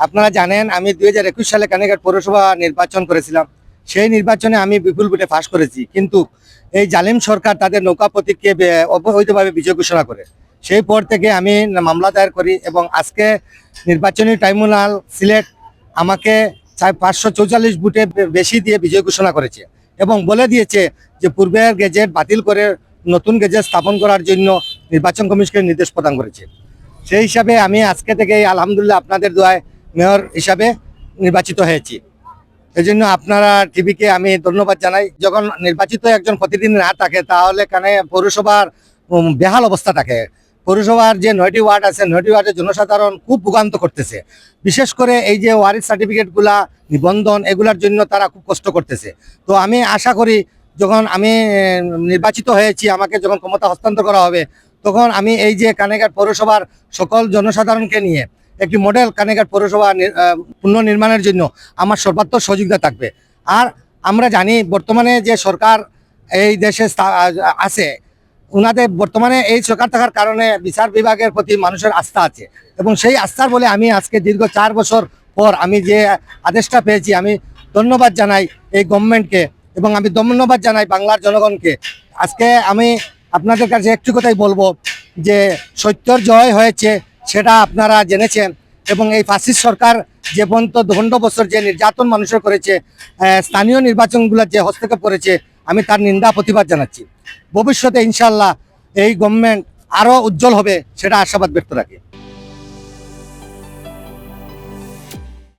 আপনারা জানেন আমি 2021 সালে কানেঘাট পৌরসভা নির্বাচন করেছিলাম। সেই নির্বাচনে আমি বিপুল ভোটে পাস করেছি, কিন্তু এই জালিম সরকার তাদের নৌকা প্রতীককে অবৈধভাবে বিজয় ঘোষণা করে। সেই পর থেকে আমি মামলা দায়ের করি এবং আজকে নির্বাচনী ট্রাইব্যুনাল সিলেট আমাকে 544 ভোটে বেশি দিয়ে বিজয় ঘোষণা করেছে এবং বলে দিয়েছে যে পূর্বের গেজেট বাতিল করে নতুন গেজেট স্থাপন করার জন্য নির্বাচন কমিশনকে নির্দেশ প্রদান করেছে। সেই হিসাবে আমি আজকে থেকে আলহামদুলিল্লাহ আপনাদের দোয়ায় মেয়র হিসাবে নির্বাচিত হয়েছি। এই জন্য আপনারা টিভিকে আমি ধন্যবাদ জানাই। যখন নির্বাচিত একজন প্রতিদিন না থাকে তাহলে কানে পৌরসভার বেহাল অবস্থা থাকে। পৌরসভার যে 9টি ওয়ার্ড আছে, 9টি ওয়ার্ডের জনসাধারণ খুব ভোগান্ত করতেছে। বিশেষ করে এই যে ওয়ারিশ সার্টিফিকেটগুলা নিবন্ধন এগুলার জন্য তারা খুব কষ্ট করতেছে। তো আমি আশা করি যখন আমি নির্বাচিত হয়েছি, আমাকে যখন ক্ষমতা হস্তান্তর করা হবে, তখন আমি এই যে কানেঘাট পৌরসভার সকল জনসাধারণকে নিয়ে একটি মডেল কানেঘাট পৌরসভা পুনর্নির্মাণের জন্য আমার সর্বাত্মক সহযোগিতা থাকবে। আর আমরা জানি বর্তমানে যে সরকার এই দেশে আছে, ওনাদের বর্তমানে এই সরকার থাকার কারণে বিচার বিভাগের প্রতি মানুষের আস্থা আছে এবং সেই আস্থার বলে আমি আজকে দীর্ঘ 4 বছর পর আমি যে আদেশটা পেয়েছি, আমি ধন্যবাদ জানাই এই গভর্নমেন্টকে এবং আমি ধন্যবাদ জানাই বাংলার জনগণকে। আজকে আমি আপনাদের কাছে একটু কথাই বলবো যে সত্যর জয় হয়েছে, সেটা আপনারা জেনেছেন এবং এই ফাসিস্ট সরকার যে পর্যন্ত 52 বছর যে নির্যাতন মানুষের করেছে, স্থানীয় নির্বাচনগুলোর যে হস্তক্ষেপ করেছে, আমি তার নিন্দা প্রতিবাদ জানাচ্ছি। ভবিষ্যতে ইনশাল্লাহ এই গভর্নমেন্ট আরও উজ্জ্বল হবে, সেটা আশাবাদ ব্যক্ত রাখি।